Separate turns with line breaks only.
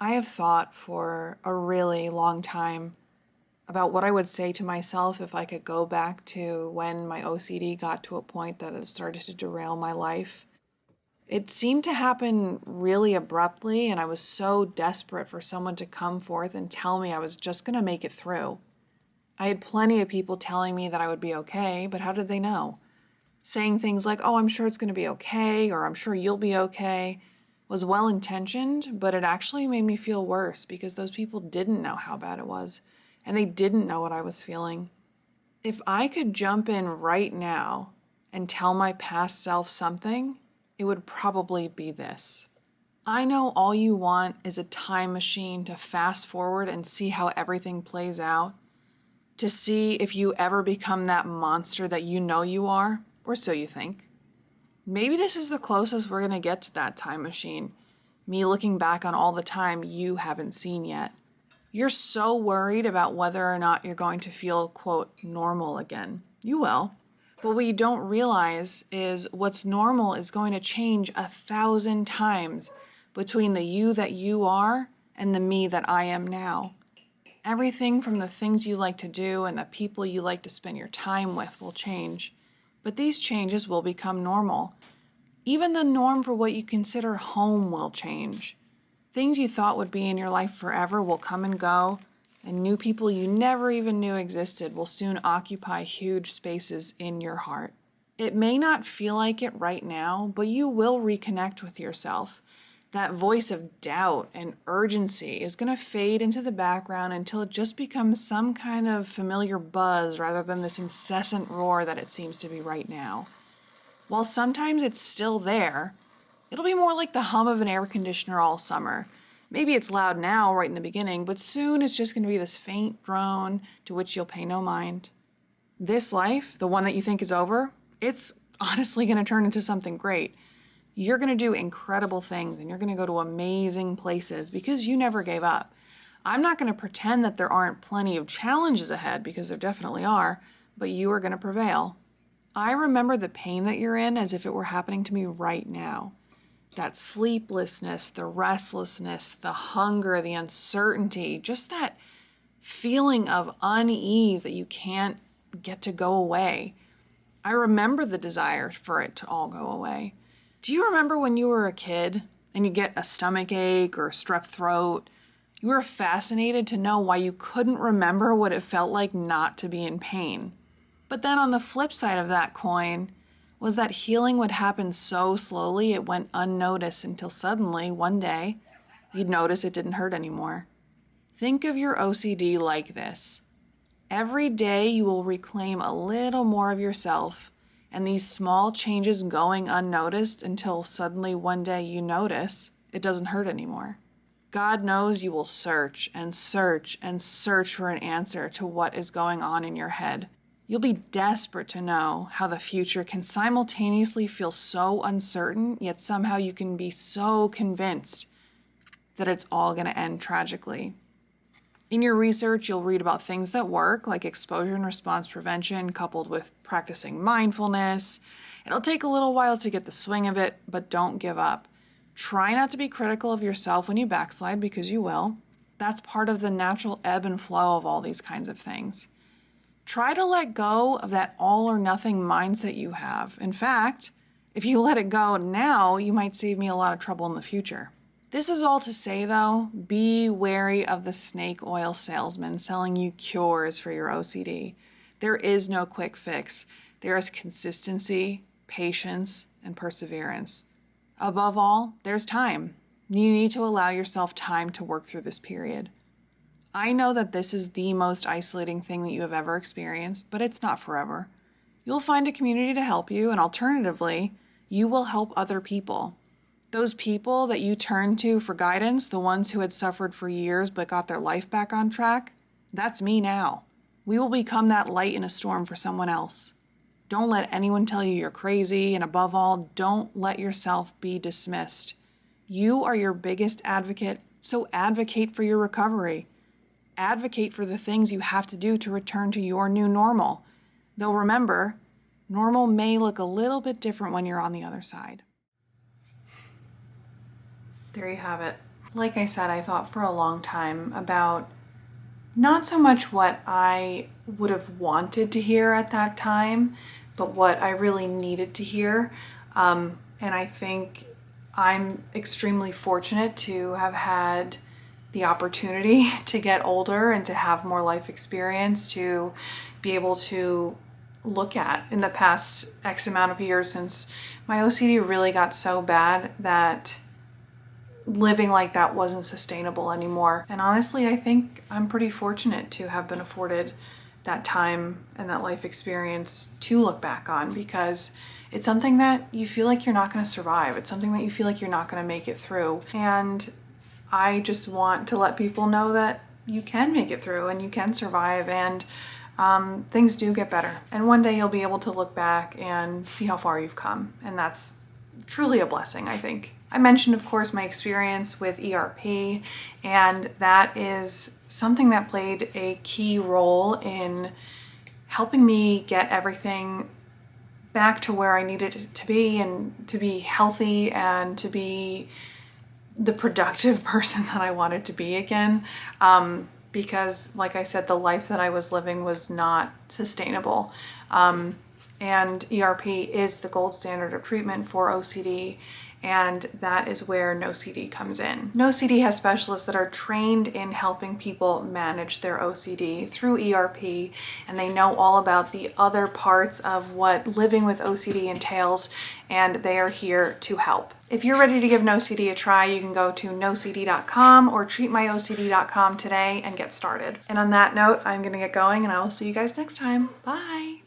I have thought for a really long time about what I would say to myself if I could go back to when my OCD got to a point that it started to derail my life. It seemed to happen really abruptly, and I was so desperate for someone to come forth and tell me I was just going to make it through. I had plenty of people telling me that I would be okay, but how did they know? Saying things like, oh, I'm sure it's going to be okay, or I'm sure you'll be okay, was well intentioned, but it actually made me feel worse because those people didn't know how bad it was, and they didn't know what I was feeling. If I could jump in right now and tell my past self something, it would probably be this. I know all you want is a time machine to fast forward and see how everything plays out, to see if you ever become that monster that you know you are, or so you think. Maybe this is the closest we're going to get to that time machine. Me looking back on all the time you haven't seen yet. You're so worried about whether or not you're going to feel, quote, normal again. You will. But what you don't realize is what's normal is going to change 1,000 times between the you that you are and the me that I am now. Everything from the things you like to do and the people you like to spend your time with will change. But these changes will become normal. Even the norm for what you consider home will change. Things you thought would be in your life forever will come and go, and new people you never even knew existed will soon occupy huge spaces in your heart. It may not feel like it right now, but you will reconnect with yourself. That voice of doubt and urgency is going to fade into the background until it just becomes some kind of familiar buzz rather than this incessant roar that it seems to be right now. While sometimes it's still there, it'll be more like the hum of an air conditioner all summer. Maybe it's loud now, right in the beginning, but soon it's just going to be this faint drone to which you'll pay no mind. This life, the one that you think is over, it's honestly going to turn into something great. You're going to do incredible things and you're going to go to amazing places because you never gave up. I'm not going to pretend that there aren't plenty of challenges ahead because there definitely are, but you are going to prevail. I remember the pain that you're in as if it were happening to me right now. That sleeplessness, the restlessness, the hunger, the uncertainty, just that feeling of unease that you can't get to go away. I remember the desire for it to all go away. Do you remember when you were a kid and you get a stomach ache or strep throat? You were fascinated to know why you couldn't remember what it felt like not to be in pain. But then on the flip side of that coin was that healing would happen so slowly it went unnoticed until suddenly, one day, you'd notice it didn't hurt anymore. Think of your OCD like this. Every day you will reclaim a little more of yourself, and these small changes going unnoticed until suddenly one day you notice it doesn't hurt anymore. God knows you will search and search and search for an answer to what is going on in your head. You'll be desperate to know how the future can simultaneously feel so uncertain, yet somehow you can be so convinced that it's all going to end tragically. In your research, you'll read about things that work, like exposure and response prevention, coupled with practicing mindfulness. It'll take a little while to get the swing of it, but don't give up. Try not to be critical of yourself when you backslide, because you will. That's part of the natural ebb and flow of all these kinds of things. Try to let go of that all or nothing mindset you have. In fact, if you let it go now, you might save me a lot of trouble in the future. This is all to say, though, be wary of the snake oil salesman selling you cures for your OCD. There is no quick fix. There is consistency, patience, and perseverance. Above all, there's time. You need to allow yourself time to work through this period. I know that this is the most isolating thing that you have ever experienced, but it's not forever. You'll find a community to help you, and alternatively, you will help other people. Those people that you turn to for guidance, the ones who had suffered for years but got their life back on track, that's me now. We will become that light in a storm for someone else. Don't let anyone tell you you're crazy, and above all, don't let yourself be dismissed. You are your biggest advocate, so advocate for your recovery. Advocate for the things you have to do to return to your new normal. Though remember, normal may look a little bit different when you're on the other side. There you have it. Like I said, I thought for a long time about not so much what I would have wanted to hear at that time, but what I really needed to hear. And I think I'm extremely fortunate to have had the opportunity to get older and to have more life experience, to be able to look at in the past X amount of years, since my OCD really got so bad that living like that wasn't sustainable anymore. And honestly, I think I'm pretty fortunate to have been afforded that time and that life experience to look back on, because it's something that you feel like you're not going to survive. It's something that you feel like you're not going to make it through. And I just want to let people know that you can make it through and you can survive, and things do get better. And one day you'll be able to look back and see how far you've come. And that's truly a blessing, I think. I mentioned, of course, my experience with ERP, and that is something that played a key role in helping me get everything back to where I needed it to be, and to be healthy and to be the productive person that I wanted to be again. Because, like I said, the life that I was living was not sustainable. And ERP is the gold standard of treatment for OCD, and that is where NOCD comes in. NOCD has specialists that are trained in helping people manage their OCD through ERP, and they know all about the other parts of what living with OCD entails, and they are here to help. If you're ready to give NOCD a try, you can go to NOCD.com or treatmyocd.com today and get started. And on that note, I'm gonna get going, and I will see you guys next time. Bye.